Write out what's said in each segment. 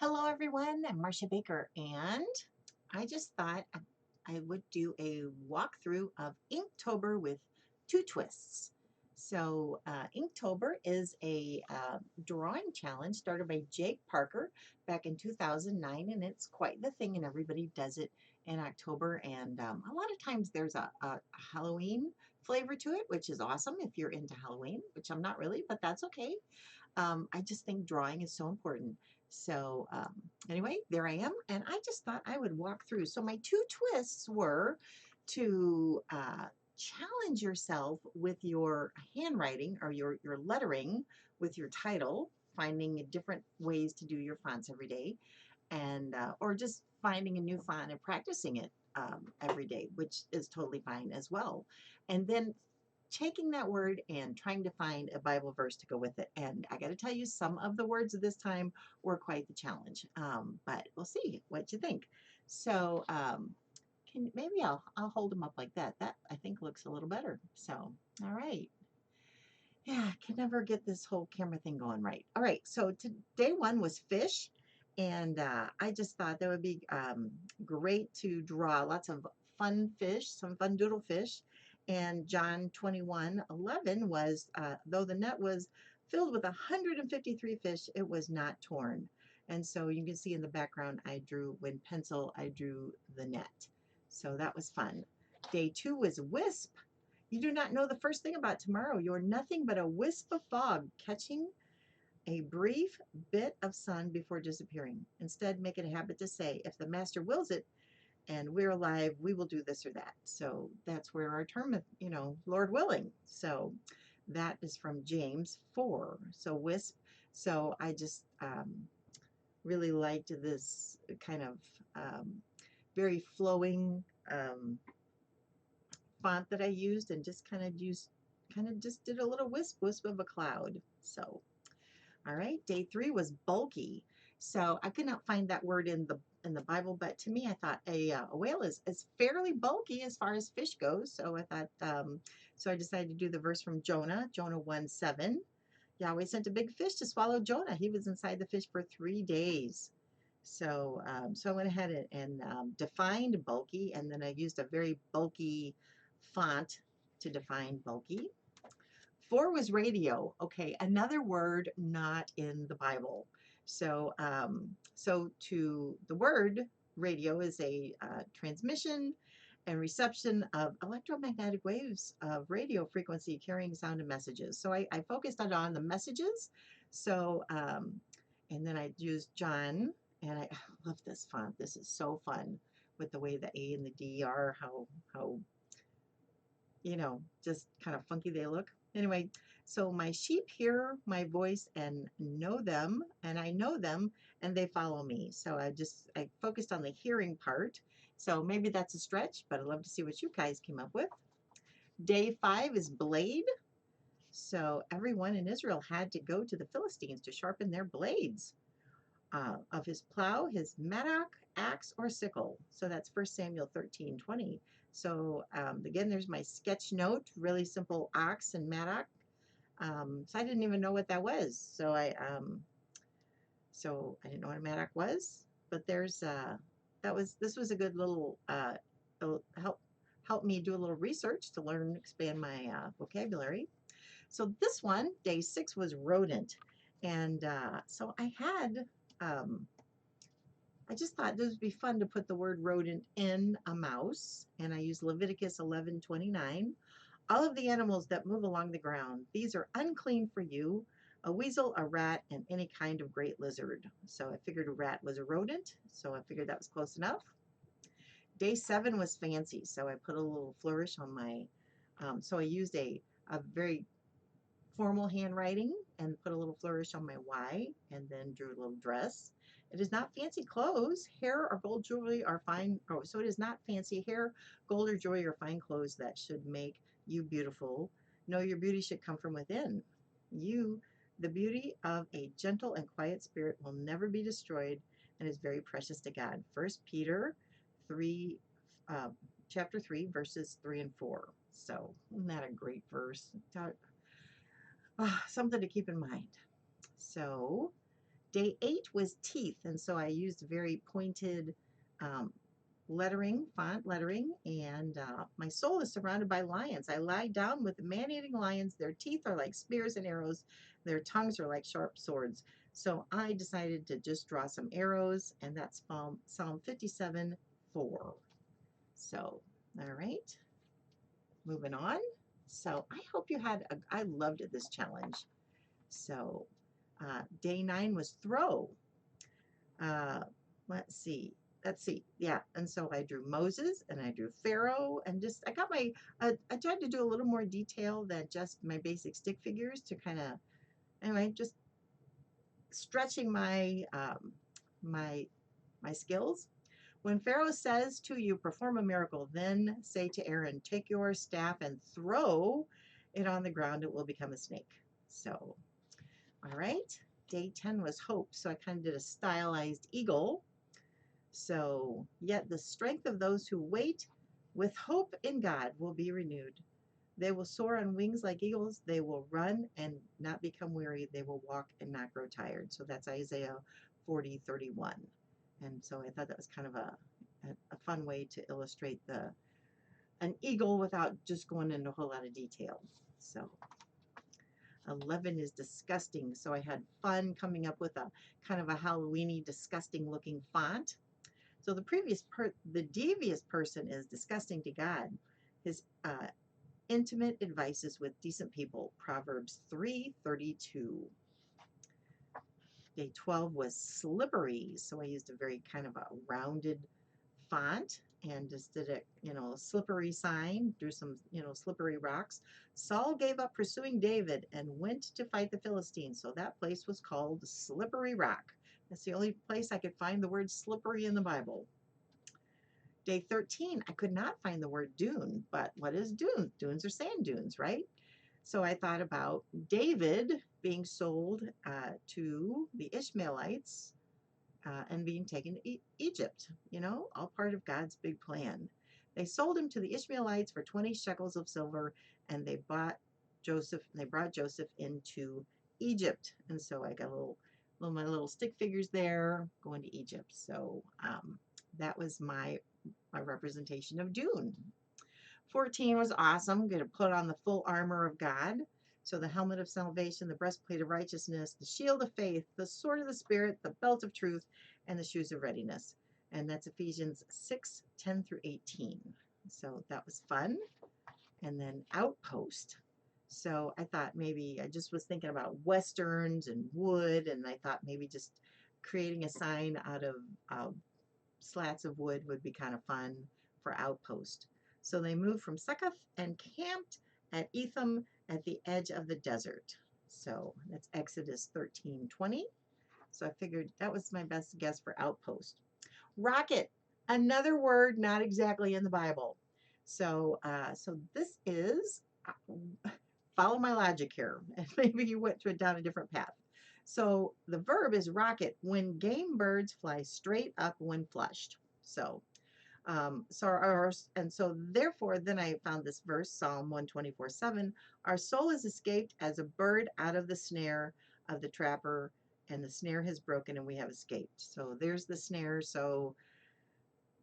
Hello, everyone. I'm Marcia Baker, and I just thought I would do a walkthrough of Inktober with two twists. So, Inktober is a drawing challenge started by Jake Parker back in 2009, and it's quite the thing, and everybody does it in October. And a lot of times there's a Halloween flavor to it, which is awesome if you're into Halloween, which I'm not really, but that's okay. I just think drawing is so important. So anyway, there I am, and I just thought I would walk through. So my two twists were to challenge yourself with your handwriting or your lettering with your title, finding different ways to do your fonts every day, and or just finding a new font and practicing it every day, which is totally fine as well. And then taking that word and trying to find a Bible verse to go with it. And I got to tell you, some of the words of this time were quite the challenge. But we'll see what you think. So can maybe I'll hold them up like that. That I think looks a little better. So all right. Yeah, I can never get this whole camera thing going right. All right, so day one was fish, and I just thought that would be great to draw lots of fun fish, some fun doodle fish. And John 21:11 was, though the net was filled with 153 fish, it was not torn. And so you can see in the background, I drew, with pencil, I drew the net. So that was fun. Day two was Wisp. You do not know the first thing about tomorrow. You are nothing but a wisp of fog catching a brief bit of sun before disappearing. Instead, make it a habit to say, if the master wills it and we're alive, we will do this or that. So that's where our term, Lord willing. So that is from James 4. So wisp. So I just really liked this kind of very flowing font that I used, and just kind of just did a little wisp of a cloud. So, all right, day three was bulky. So I could not find that word in the Bible, but to me, I thought a whale is fairly bulky as far as fish goes. So I thought, so I decided to do the verse from Jonah 1:7. Yahweh sent a big fish to swallow Jonah. He was inside the fish for 3 days. So I went ahead and defined bulky, and then I used a very bulky font to define bulky. Four was radio. Okay, another word not in the Bible. So to the word radio is a transmission and reception of electromagnetic waves of radio frequency carrying sound and messages. So I focused on the messages. So and then I used John, and I love this font. This is so fun with the way the A and the D are, how just kind of funky they look. Anyway, so my sheep hear my voice and know them, and I know them, and they follow me. So I focused on the hearing part. So maybe that's a stretch, but I'd love to see what you guys came up with. Day five is blade. So everyone in Israel had to go to the Philistines to sharpen their blades of his plow, his mattock, axe, or sickle. So that's 1 Samuel 13:20. So again, there's my sketch note, really simple ox and mattock. So I didn't even know what that was. So I didn't know what a mattock was, but this was a good little help me do a little research to learn, expand my vocabulary. So this one, day six, was rodent. And so I just thought this would be fun to put the word rodent in a mouse, and I used Leviticus 11:29. All of the animals that move along the ground, these are unclean for you, a weasel, a rat, and any kind of great lizard. So I figured a rat was a rodent, so I figured that was close enough. Day seven was fancy, so I put a little flourish on so I used a very formal handwriting and put a little flourish on my Y, and then drew a little dress. It is not fancy clothes. Hair or gold jewelry are fine. Oh, so it is not fancy hair, gold or jewelry or fine clothes that should make you beautiful. No, your beauty should come from within. You, the beauty of a gentle and quiet spirit, will never be destroyed and is very precious to God. 1 Peter 3, chapter 3, verses 3 and 4. So isn't that a great verse? Something to keep in mind. So Day 8 was teeth, and so I used very pointed um, lettering, font lettering, and my soul is surrounded by lions. I lie down with the man-eating lions. Their teeth are like spears and arrows. Their tongues are like sharp swords. So I decided to just draw some arrows, and that's Psalm 57:4. So, all right, moving on. So I hope you had, I loved this challenge. So day 9 was throw. Uh, let's see. Let's see. Yeah. And so I drew Moses and I drew Pharaoh and just, I got my, I tried to do a little more detail than just my basic stick figures to kind of, anyway, just stretching my, my skills. When Pharaoh says to you, perform a miracle, then say to Aaron, take your staff and throw it on the ground. It will become a snake. So, all right. Day 10 was hope. So I kind of did a stylized eagle. So, yet the strength of those who wait with hope in God will be renewed. They will soar on wings like eagles. They will run and not become weary. They will walk and not grow tired. So that's Isaiah 40:31. And so I thought that was kind of a fun way to illustrate an eagle without just going into a whole lot of detail. So 11 is disgusting. So I had fun coming up with a kind of a Halloweeny disgusting looking font. So the devious person is disgusting to God. His intimate advice is with decent people. Proverbs 3:32. Day 12 was slippery. So I used a very kind of a rounded font and just did a, slippery sign, drew some, slippery rocks. Saul gave up pursuing David and went to fight the Philistines. So that place was called Slippery Rock. That's the only place I could find the word slippery in the Bible. Day 13, I could not find the word dune, but what is dune? Dunes are sand dunes, right? So I thought about David being sold to the Ishmaelites and being taken to Egypt, all part of God's big plan. They sold him to the Ishmaelites for 20 shekels of silver, and they brought Joseph into Egypt. And so I got my little stick figures there going to Egypt. So that was my representation of Dune. 14 was awesome. Going to put on the full armor of God. So the helmet of salvation, the breastplate of righteousness, the shield of faith, the sword of the Spirit, the belt of truth, and the shoes of readiness. And that's Ephesians 6:10-18. So that was fun. And then Outpost. So I thought maybe, I just was thinking about westerns and wood, and I thought maybe just creating a sign out of slats of wood would be kind of fun for Outpost. So they moved from Succoth and camped at Etham at the edge of the desert. So that's Exodus 13:20. So I figured that was my best guess for Outpost. Rocket, another word not exactly in the Bible. So this is, follow my logic here, and maybe you went down a different path. So the verb is rocket when game birds fly straight up when flushed. So, so therefore, then I found this verse, Psalm 124:7. Our soul is escaped as a bird out of the snare of the trapper, and the snare has broken, and we have escaped. So there's the snare. So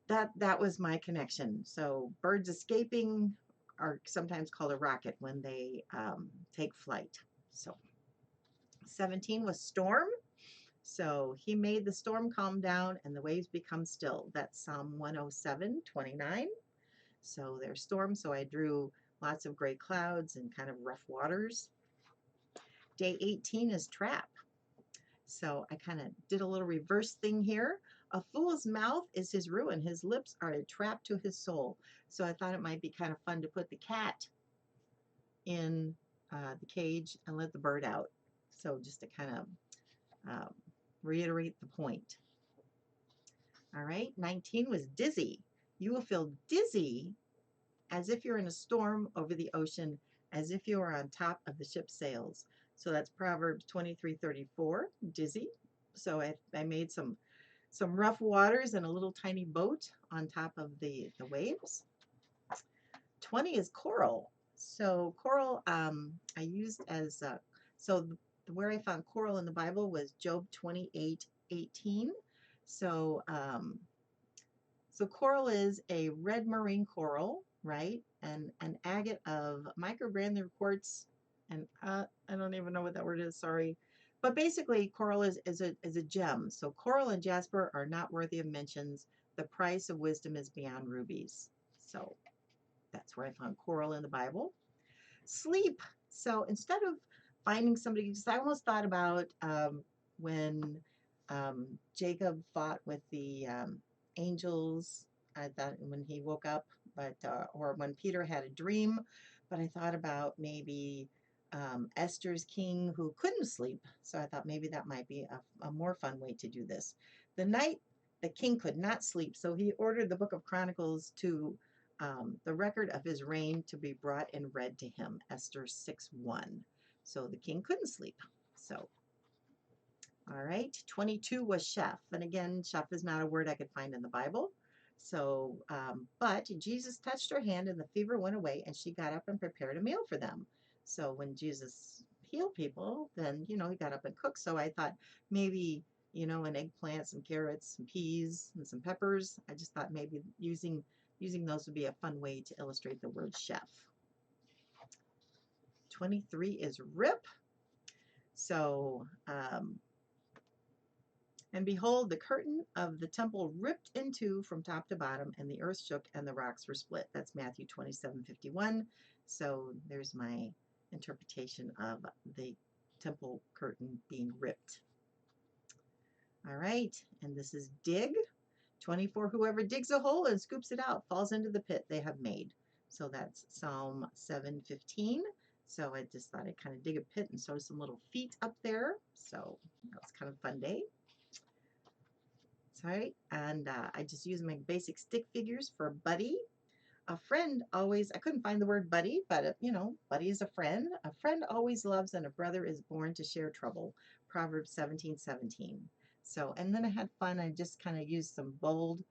that was my connection. So birds escaping are sometimes called a rocket when they take flight. So 17 was storm. So he made the storm calm down and the waves become still. That's Psalm 107:29. So there's storm. So I drew lots of gray clouds and kind of rough waters. Day 18 is trap. So I kind of did a little reverse thing here. A fool's mouth is his ruin. His lips are a trap to his soul. So I thought it might be kind of fun to put the cat in the cage and let the bird out. So just to kind of reiterate the point. All right, 19 was dizzy. You will feel dizzy as if you're in a storm over the ocean, as if you are on top of the ship's sails. So that's Proverbs 23:34, dizzy. So I made some rough waters and a little tiny boat on top of the waves. 20 is coral. So coral I used as, so where I found coral in the Bible was Job 28:18. So, so coral is a red marine coral, right? And an agate of microgranular quartz, and I don't even know what that word is. Sorry, but basically, coral is a gem. So coral and jasper are not worthy of mentions. The price of wisdom is beyond rubies. So that's where I found coral in the Bible. Sleep. So instead of finding somebody, because I almost thought about when Jacob fought with the angels. I thought when he woke up, but or when Peter had a dream. But I thought about maybe Esther's king who couldn't sleep. So I thought maybe that might be a more fun way to do this. The night the king could not sleep, so he ordered the book of Chronicles to the record of his reign to be brought and read to him, Esther 6:1. So the king couldn't sleep. So, all right. 22 was chef. And again, chef is not a word I could find in the Bible. So, but Jesus touched her hand and the fever went away and she got up and prepared a meal for them. So when Jesus healed people, then, he got up and cooked. So I thought maybe, an eggplant, some carrots, some peas, and some peppers. I just thought maybe using those would be a fun way to illustrate the word chef. 23 is rip. So, and behold, the curtain of the temple ripped in two from top to bottom, and the earth shook, and the rocks were split. That's Matthew 27:51. So there's my interpretation of the temple curtain being ripped. All right, and this is dig. 24, whoever digs a hole and scoops it out falls into the pit they have made. So that's Psalm 7:15. So I just thought I'd kind of dig a pit and sew some little feet up there. So that was kind of a fun day. Sorry, and I just used my basic stick figures for buddy. A friend always, I couldn't find the word buddy, but buddy is a friend. A friend always loves and a brother is born to share trouble. Proverbs 17:17. So, and then I had fun. I just kind of used some bold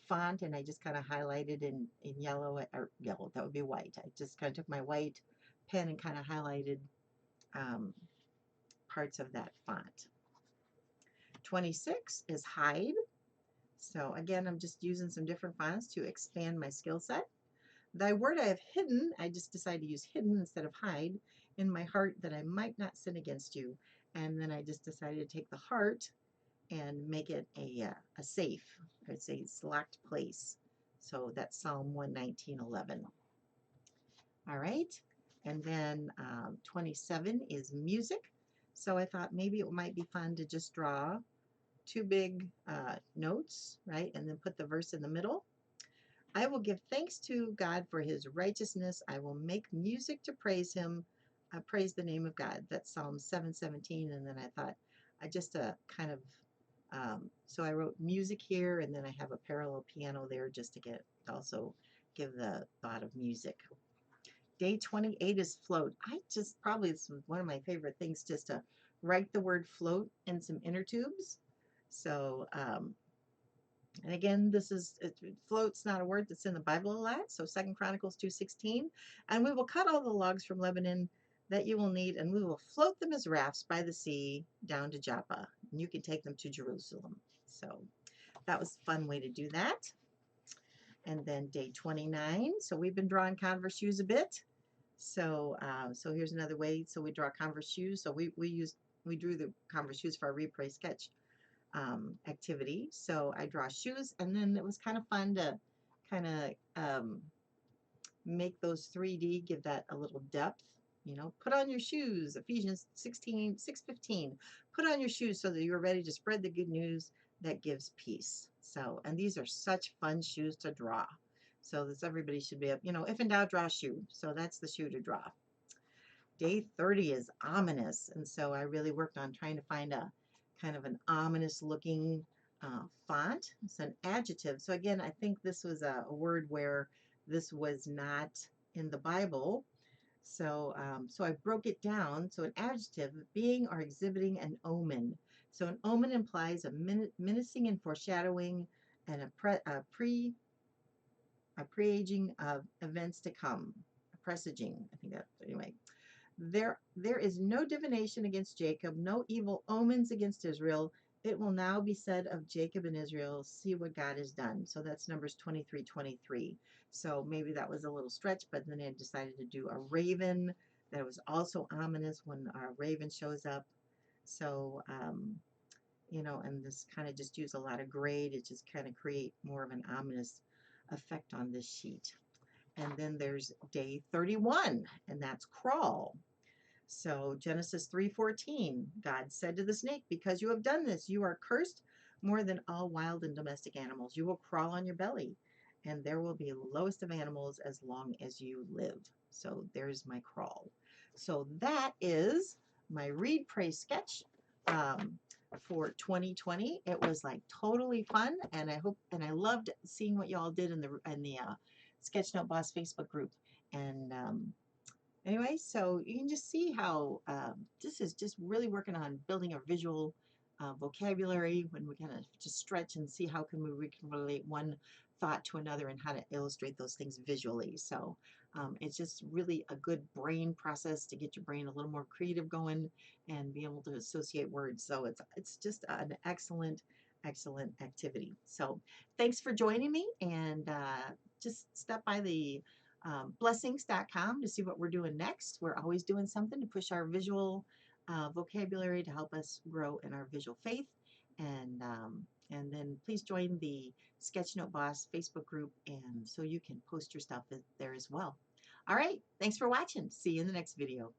font and I just kind of highlighted in yellow, or yellow, that would be white. I just kind of took my white pen and kind of highlighted parts of that font. 26 is hide. So again, I'm just using some different fonts to expand my skill set. Thy word I have hidden, I just decided to use hidden instead of hide, in my heart that I might not sin against you. And then I just decided to take the heart and make it a safe, I'd say it's locked place. So that's Psalm 119:11. All right. And then 27 is music. So I thought maybe it might be fun to just draw two big notes, right? And then put the verse in the middle. I will give thanks to God for his righteousness. I will make music to praise him. Praise the name of God. That's Psalm 7:17. And then I thought I just kind of, so I wrote music here and then I have a parallel piano there just to also give the thought of music. Day 28 is float. Probably it's one of my favorite things just to write the word float in some inner tubes. So, and again, float's not a word that's in the Bible a lot. So 2 Chronicles 2:16. And we will cut all the logs from Lebanon that you will need, and we will float them as rafts by the sea down to Joppa. And you can take them to Jerusalem. So that was a fun way to do that. And then day 29. So we've been drawing Converse shoes a bit. So so here's another way. So we draw Converse shoes. So we drew the Converse shoes for our reprise sketch activity. So I draw shoes, and then it was kind of fun to kind of make those 3D, give that a little depth. Put on your shoes, Ephesians 6:15. Put on your shoes so that you're ready to spread the good news that gives peace. So, and these are such fun shoes to draw. So everybody should be, if in doubt, draw a shoe. So that's the shoe to draw. Day 30 is ominous. And so I really worked on trying to find a kind of an ominous looking font. It's an adjective. So again, I think this was a word where this was not in the Bible. So, so I broke it down. So an adjective, being or exhibiting an omen. So an omen implies a menacing and foreshadowing and a preaging of events to come, a presaging. I think that anyway. There is no divination against Jacob, no evil omens against Israel. It will now be said of Jacob and Israel, see what God has done. So that's Numbers 23:23. So maybe that was a little stretch, but then they decided to do a raven. That was also ominous when a raven shows up. So, and this kind of just use a lot of gray to just kind of create more of an ominous effect on this sheet. And then there's day 31, and that's crawl. So Genesis 3:14, God said to the snake, because you have done this, you are cursed more than all wild and domestic animals. You will crawl on your belly, and there will be lowest of animals as long as you live. So there's my crawl. So that is my read, pray, sketch um, for 2020. It was like totally fun, and I loved seeing what y'all did in the Sketchnote Boss Facebook group. And anyway, so you can just see how this is just really working on building a visual vocabulary when we kind of just stretch and see how we can relate one thought to another and how to illustrate those things visually. So it's just really a good brain process to get your brain a little more creative going and be able to associate words. So it's just an excellent activity. So thanks for joining me, and just step by the blessings.com to see what we're doing next. We're always doing something to push our visual vocabulary to help us grow in our visual faith. And then please join the Sketchnote Boss Facebook group, and so you can post your stuff there as well. All right, thanks for watching. See you in the next video.